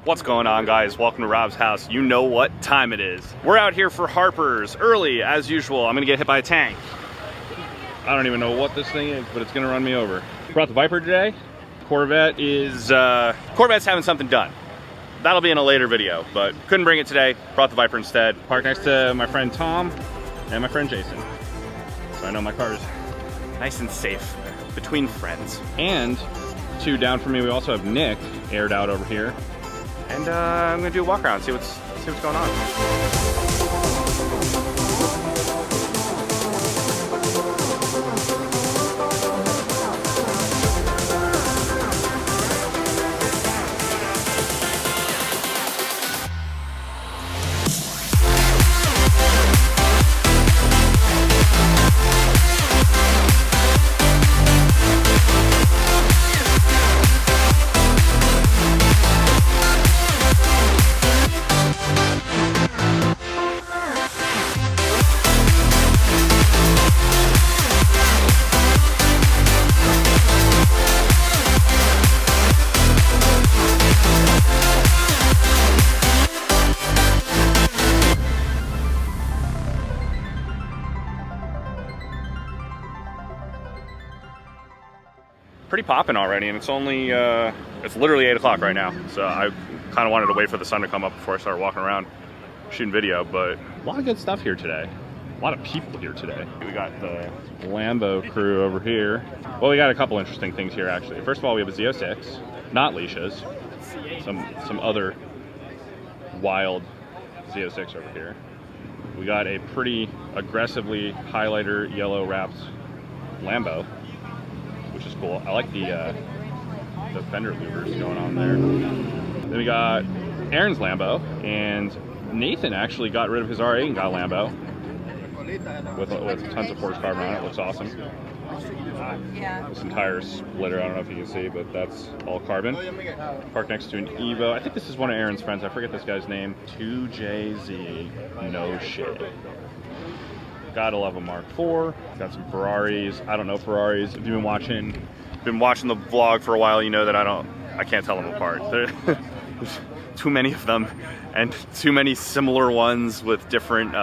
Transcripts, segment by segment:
What's going on, guys? Welcome to Rob's house. You know what time it is. We're out here for Harper's early as usual. I'm gonna get hit by a tank. I don't even know what this thing is, but it's gonna run me over. Brought the Viper today. Corvette is Corvette's having something done. That'll be in a later video, but couldn't bring it today. Brought the Viper instead. Parked next to my friend Tom and my friend Jason. So I know my car's nice and safe between friends. And two down from me, we also have Nick aired out over here. And I'm gonna do a walk around, see what's going on. Pretty popping already, and it's only it's literally 8 o'clock right now, so I kind of wanted to wait for the sun to come up before I started walking around shooting video. But a lot of good stuff here today, a lot of people here today. We got the Lambo crew over here. Well, we got a couple interesting things here actually. First of all, we have a Z06, not Leasha's, some other wild Z06 over here. We got a pretty aggressively highlighter yellow wrapped Lambo, which is cool. I like the fender louvers going on there. Then we got Aaron's Lambo, and Nathan actually got rid of his R8 and got a Lambo with tons of forged carbon on it. Looks awesome. This entire splitter, I don't know if you can see, but that's all carbon. Parked next to an Evo. I think this is one of Aaron's friends. I forget this guy's name. 2JZ. No shit. Gotta love a Mark IV. Got some Ferraris. I don't know Ferraris. If you've been watching the vlog for a while, you know that I can't tell them apart. There's too many of them, and too many similar ones with different,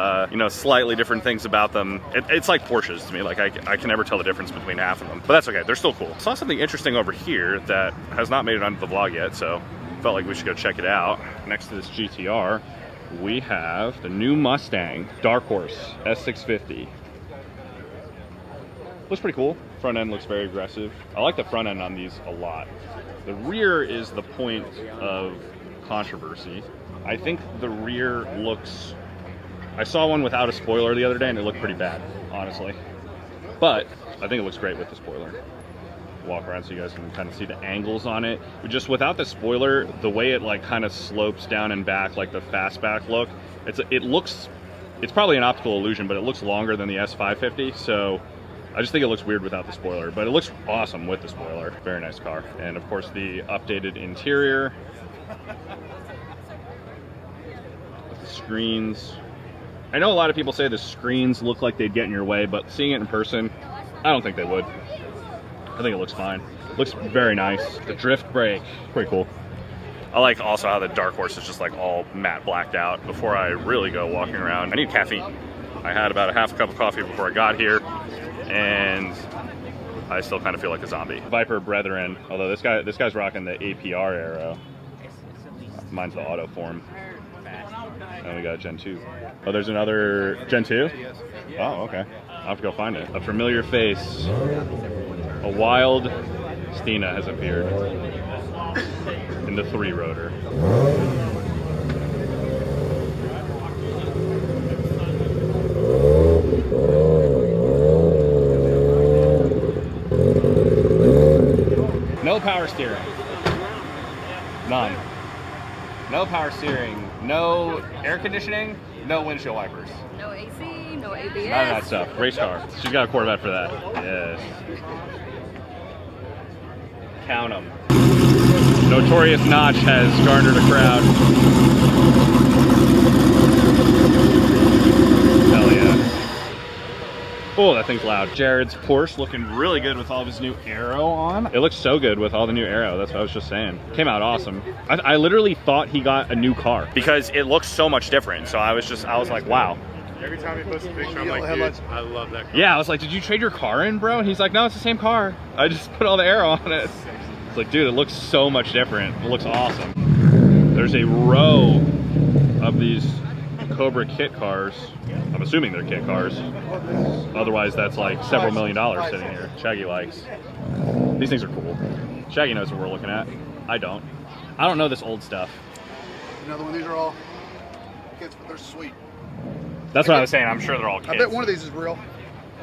slightly different things about them. It's like Porsches to me. Like I can never tell the difference between half of them. But that's okay. They're still cool. Saw something interesting over here that has not made it onto the vlog yet, so felt like we should go check it out. Next to this GTR, we have the new Mustang Dark Horse S650. Looks pretty cool. Front end looks very aggressive. I like the front end on these a lot. The rear is the point of controversy. I think the rear looks... I saw one without a spoiler the other day and it looked pretty bad, honestly. But I think it looks great with the spoiler. Walk around so you guys can kind of see the angles on it. But just without the spoiler, the way it like kind of slopes down and back, like the fastback look, it's probably an optical illusion, but it looks longer than the S550. So I just think it looks weird without the spoiler, but it looks awesome with the spoiler. Very nice car. And of course the updated interior. With the screens. I know a lot of people say the screens look like they'd get in your way, but seeing it in person, I don't think they would. I think it looks fine. Looks very nice. The drift brake, pretty cool. I like also how the Dark Horse is just like all matte blacked out. Before I really go walking around, I need caffeine. I had about a half cup of coffee before I got here, and I still kind of feel like a zombie. Viper Brethren, although this guy's rocking the APR Aero. Mine's the auto form. And we got a Gen 2. Oh, there's another Gen 2? Oh, okay. I'll have to go find it. A familiar face. A wild Stina has appeared in the 3-rotor. No power steering. None. No power steering. No air conditioning. No windshield wipers. No AC. No ABS. None of that stuff. Race car. She's got a Corvette for that. Yes. Count them. Notorious Notch has garnered a crowd. Hell yeah. Oh, that thing's loud. Jared's Porsche looking really good with all of his new aero on. It looks so good with all the new aero. That's what I was just saying. Came out awesome. I literally thought he got a new car because it looks so much different. So I was like, wow. Every time he posts a picture, I'm like, dude, I love that car. Yeah, I was like, did you trade your car in, bro? And he's like, no, it's the same car. I just put all the aero on it. It's like, dude, it looks so much different. It looks awesome. There's a row of these Cobra kit cars. I'm assuming they're kit cars. Otherwise, that's like several $1 million sitting here. Shaggy likes. These things are cool. Shaggy knows what we're looking at. I don't. I don't know this old stuff. Another one. These are all kits, but they're sweet. That's what I was saying. I'm sure they're all kits. I bet one of these is real.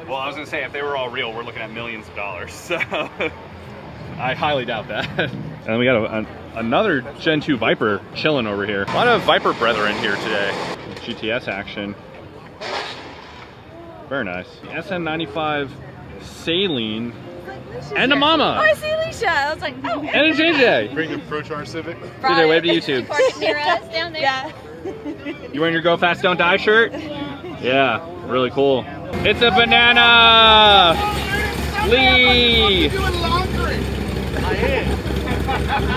Well, I was going to say, if they were all real, we're looking at millions of dollars. So I highly doubt that. And we got another Gen 2 Viper chilling over here. A lot of Viper brethren here today. GTS action. Very nice. SN95 Saline. And a mama. Oh, I see Alicia. I was like, oh. And a JJ. Bring the ProCharge Civic. JJ, wave to YouTube. Parked near us down there. Yeah. You wearing your Go Fast Don't Die shirt? Yeah, really cool. It's a banana! Lee!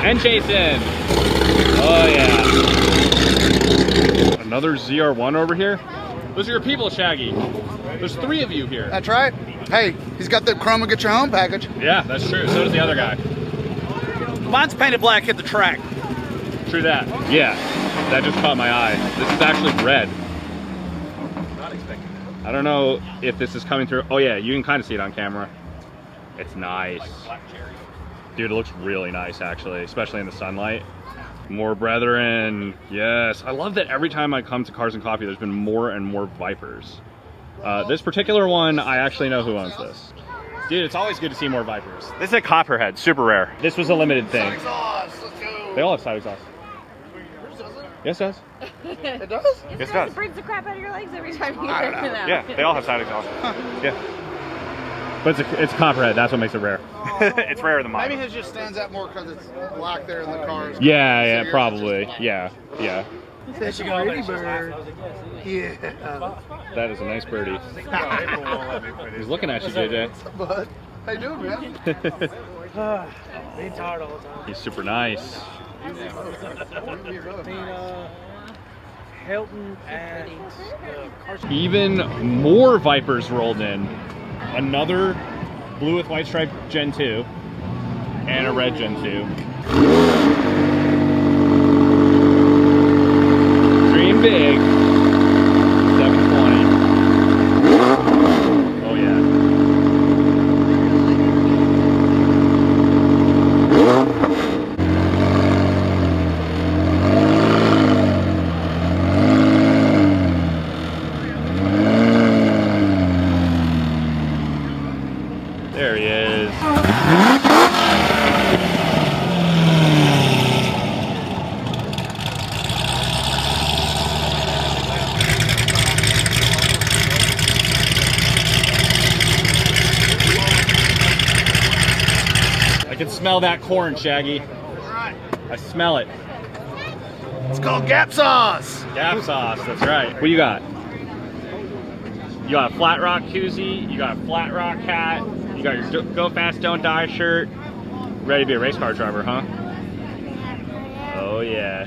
And Jason. Oh yeah. Another ZR1 over here. Those are your people, Shaggy. There's 3 of you here. That's right. Hey, he's got the Chroma Get Your Home package. Yeah, that's true. So does the other guy. Mine's painted black, hit the track. True that. Yeah, that just caught my eye. This is actually red. Not expecting that. I don't know if this is coming through. Oh yeah, you can kind of see it on camera. It's nice. Dude, it looks really nice actually, especially in the sunlight. More brethren. Yes, I love that every time I come to Cars and Coffee, there's been more and more Vipers. This particular one, I actually know who owns this. Dude, it's always good to see more Vipers. This is a Copperhead, super rare. This was a limited thing. Side exhaust, let's go. They all have side exhaust. Yes, it does. It does? Yes, it does. It brings the crap out of your legs every time you get them out. Yeah, they all have side exhaust. Yeah. But it's Copperhead, that's what makes it rare. It's rarer than mine. Maybe his just stands out more because it's black there in the cars. Yeah, probably. Yeah. That's a pretty bird. Yeah. That is a nice birdie. He's looking at you, JJ. But, how you doing, man? Being tired all the time. He's super nice. Hilton and Carson. Even more Vipers rolled in. Another blue with white stripe Gen 2 and a red Gen 2. Dream big. 720. Oh yeah. There he is. I can smell that corn, Shaggy. I smell it. It's called Gap Sauce. Gap sauce, that's right. What you got? You got a Flat Rock koozie, you got a Flat Rock hat, you got your Go Fast Don't Die shirt. Ready to be a race car driver, huh? Oh yeah.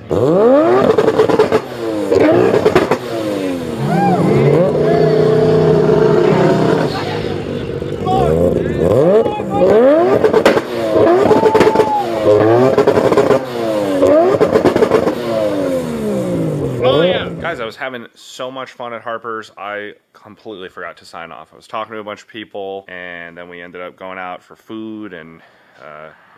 Guys, I was having so much fun at Harper's, I completely forgot to sign off. I was talking to a bunch of people, and then we ended up going out for food and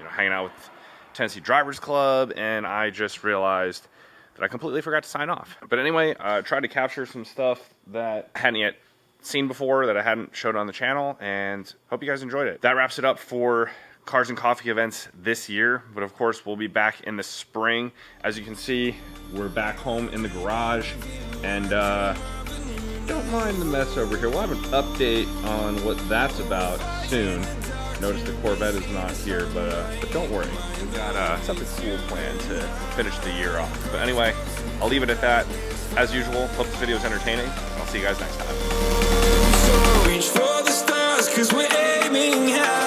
hanging out with Tennessee Drivers Club, and I just realized that I completely forgot to sign off. But anyway, I tried to capture some stuff that I hadn't yet seen before, that I hadn't showed on the channel, and hope you guys enjoyed it. That wraps it up for Cars and Coffee events this year, but of course we'll be back in the spring. As you can see, we're back home in the garage, and don't mind the mess over here. We'll have an update on what that's about soon. Notice the Corvette is not here, but don't worry, we've got something cool planned to finish the year off. But anyway, I'll leave it at that. As usual, hope this video is entertaining. I'll see you guys next time. 'cause we're aiming high.